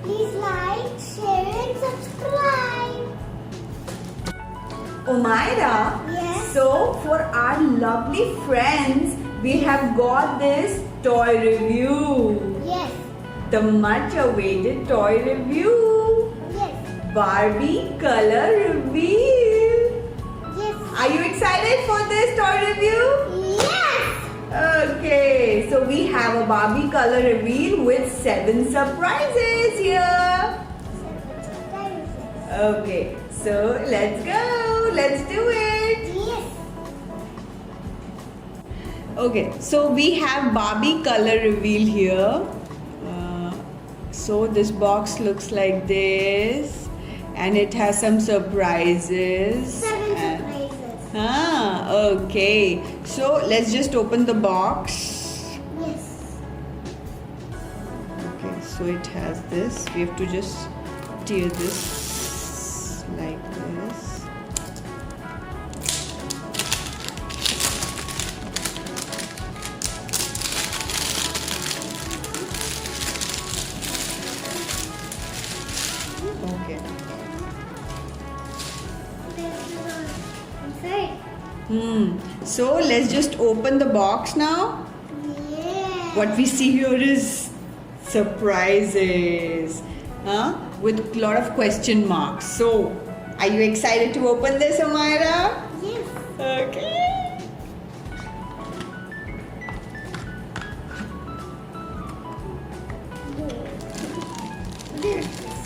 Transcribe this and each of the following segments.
Please like, share and subscribe. Omairaa, Yes. so for our lovely friends, we have got this toy review. Yes. The much awaited toy review. Yes. Barbie color reveal. Yes. Are you excited for this toy review? Yes. Okay, so we have a Barbie color reveal with 7 surprises here. Okay, so let's go. Let's do it. Yes. Okay, so we have Barbie color reveal here. So this box looks like this, and it has some surprises. 7 And- surprises. Okay. So let's just open the box. Yes. Okay, so it has this. We have to just tear this like this. Okay. Inside. So let's just open the box now. Yeah. What we see here is surprises, with a lot of question marks. So, are you excited to open this, Omairaa? Yes. Okay.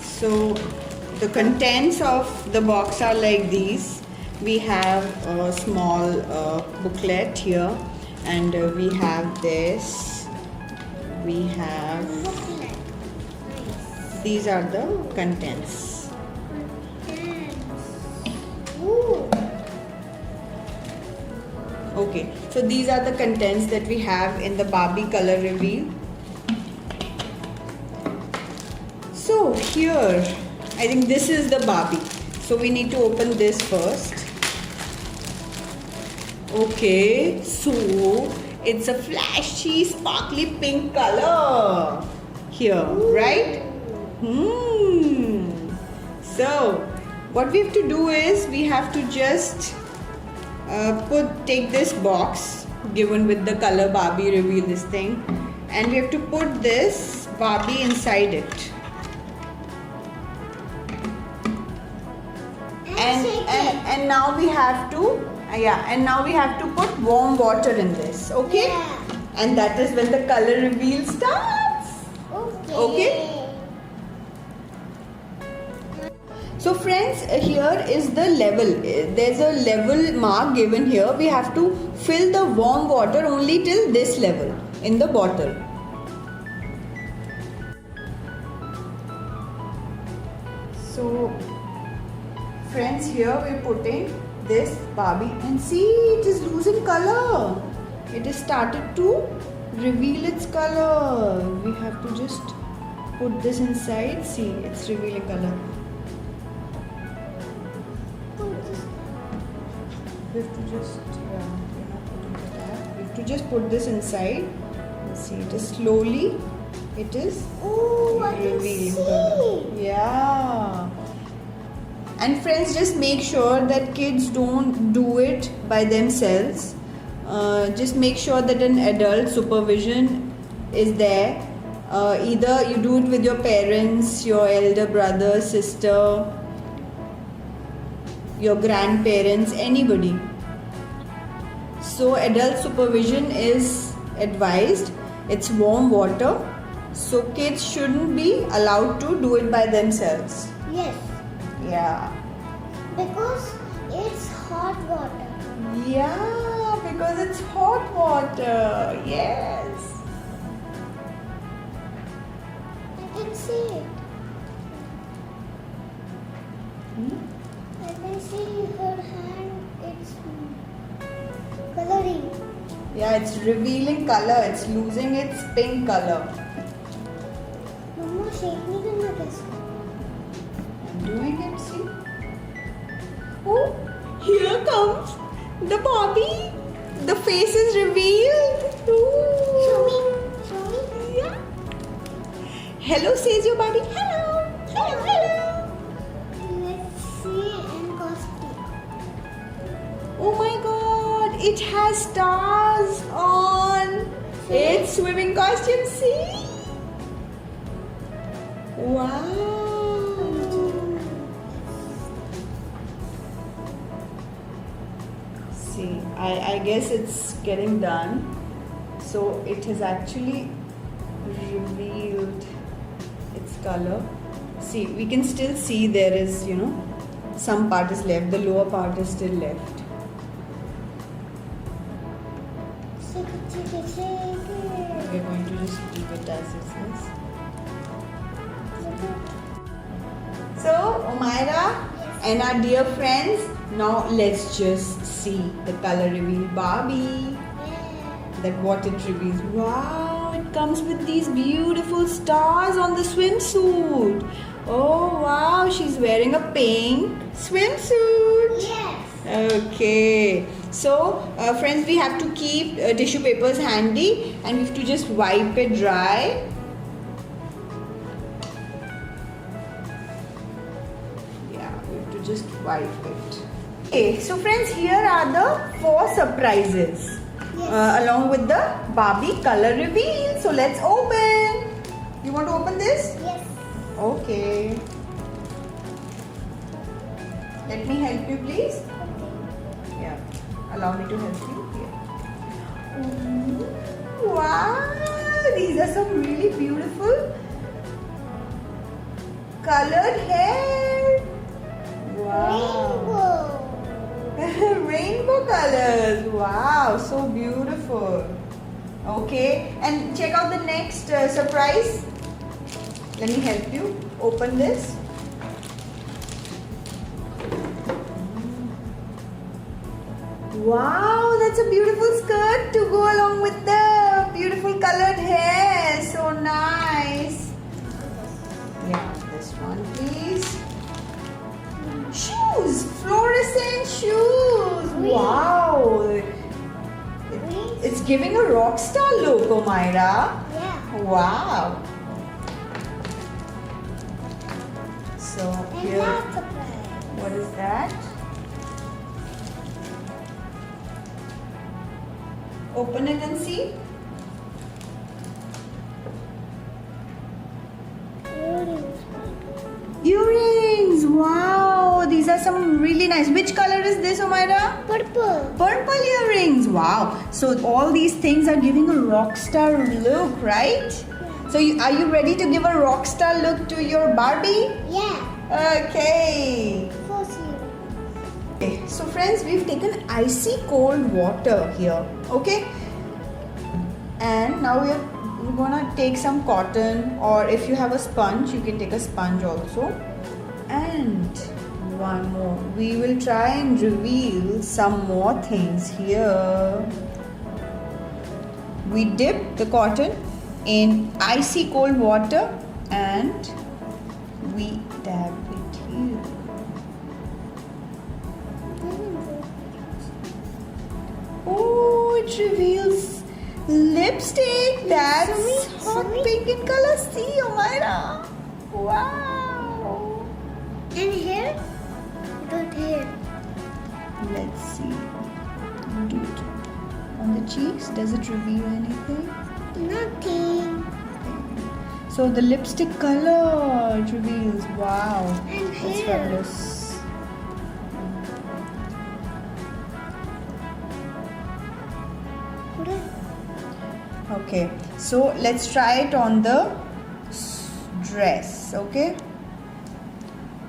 So, the contents of the box are like these. We have a small booklet here, and we have this. We have Booklet. Nice. these are the contents. Ooh. Okay, so these are the contents that we have in the Barbie color reveal. So here, I think this is the Barbie. So we need to open this first. Okay, so it's a flashy, sparkly pink color here, right? So what we have to do is we have to just take this box given with the color Barbie reveal, this thing, and we have to put this Barbie inside it. And now we have to now we have to put warm water in this, okay? Yeah. And that is when the color reveal starts. Okay. So friends, here is the level. There's a level mark given here. We have to fill the warm water only till this level in the bottle. So friends, here we're putting this Barbie, and see, it is losing color. It has started to reveal its color. We have to just put this inside. See, it's revealing color. We have to just we have to just put this inside. See, it is slowly. It is Ooh, I can revealing see. color. Yeah. And friends, just make sure that kids don't do it by themselves. Just make sure that an adult supervision is there. Either you do it with your parents, your elder brother, sister, your grandparents, anybody. So adult supervision is advised. It's warm water. So kids shouldn't be allowed to do it by themselves. Yes. Yeah. Because it's hot water. Yeah, because it's hot water. Yes. I can see it. I can see her hand. It's coloring. Yeah, it's revealing color. It's losing its pink color. Mama, shake me करना कैसे? I'm doing it, see? Oh, here comes the Barbie. The face is revealed. Ooh. Show me. Yeah. Hello says your Barbie. Hello. Hello, hello. Let's see in costume. Oh my god, it has stars on its swimming costume. See? Wow. See, I guess it's getting done. So it has actually revealed its color. See, we can still see there is, some part is left. The lower part is still left. Shake it, shake it, shake it. We're going to just leave it as it is. So, Omairaa and our dear friends, now let's just see the color reveal Barbie. That what it reveals. Wow, it comes with these beautiful stars on the swimsuit. Oh wow, she's wearing a pink swimsuit. Yes. Okay, so friends, we have to keep tissue papers handy and we have to just wipe it dry. Yeah, we have to just wipe it. Okay, so friends, here are the 4 surprises along with the Barbie color reveal. So let's open. You want to open this? Yes. Okay. Let me help you, please. Okay. Yeah. Allow me to help you. Here. Ooh, wow. These are some really beautiful colored hair. Wow. Rainbow colors. Wow. So beautiful. Okay. And check out the next surprise. Let me help you. Open this. Wow, that's a beautiful skirt to go along with the beautiful colored hair. So nice. Yeah, this one please. Shoes, fluorescent shoes. Wow. It's giving a rock star look, Omairaa. Yeah. Wow. So And here, that's a prize. what is that? Open it and see. Earrings. Wow, these are some really nice. Which color is this, Omairaa? Purple. Purple earrings. Wow. So all these things are giving a rock star look, right? So are you ready to give a rock star look to your Barbie? Yeah. Okay. Okay, so friends, we've taken icy cold water here, okay? And now we're gonna take some cotton, or if you have a sponge, you can take a sponge also. And one more. We will try and reveal some more things here. We dip the cotton in icy cold water and we dab it here. Oh, it reveals lipstick. That's hot pink in color. See, Omairaa. Wow. And here? Good here. Let's see. Do it on the cheeks. Does it reveal anything? Nothing. So the lipstick color it reveals. Wow. And That's here. fabulous. Okay, so let's try it on the dress, okay?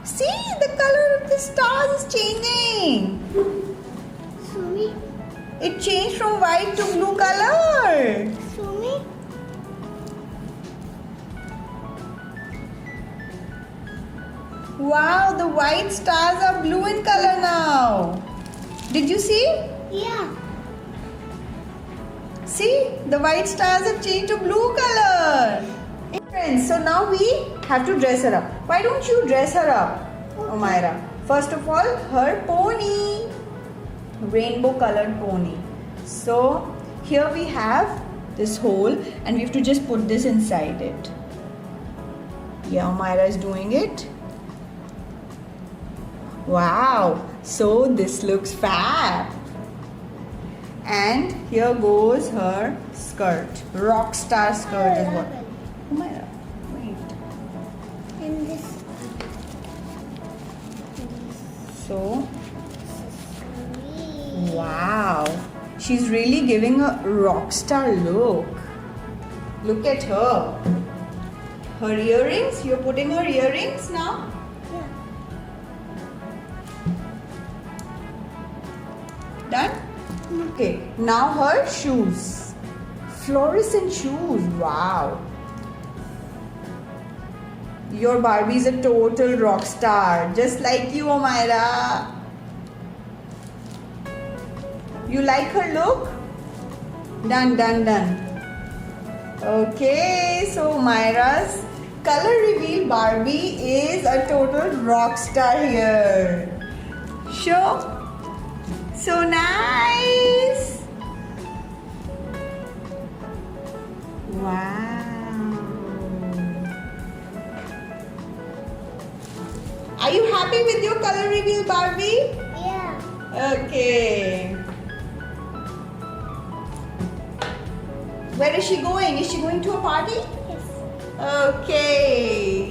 See, the color of the stars is changing. Sumi. It changed from white to blue color. Sumi. Wow, the white stars are blue in color now. Did you see? Yeah. See, the white stars have changed to blue color. Friends, so now we have to dress her up. Why don't you dress her up, Omairaa? First of all, her pony. Rainbow colored pony. So, here we have this hole and we have to just put this inside it. Yeah, Omairaa is doing it. Wow, so this looks fab. And here goes her skirt. Rockstar skirt is what? Omairaa, wait. And this. So, Sweet. wow. She's really giving a rockstar look. Look at her. Her earrings. You're putting her earrings now? Yeah. Done? Okay. Now her shoes. Fluorescent shoes. Wow. Your Barbie is a total rock star. Just like you, Omairaa. You like her look? Done, done, done. Okay, so Omaira's color reveal Barbie is a total rock star here. Show. So nice. Wow. Are you happy with your color reveal Barbie? Yeah. Okay. Where is she going? Is she going to a party? Yes. Okay.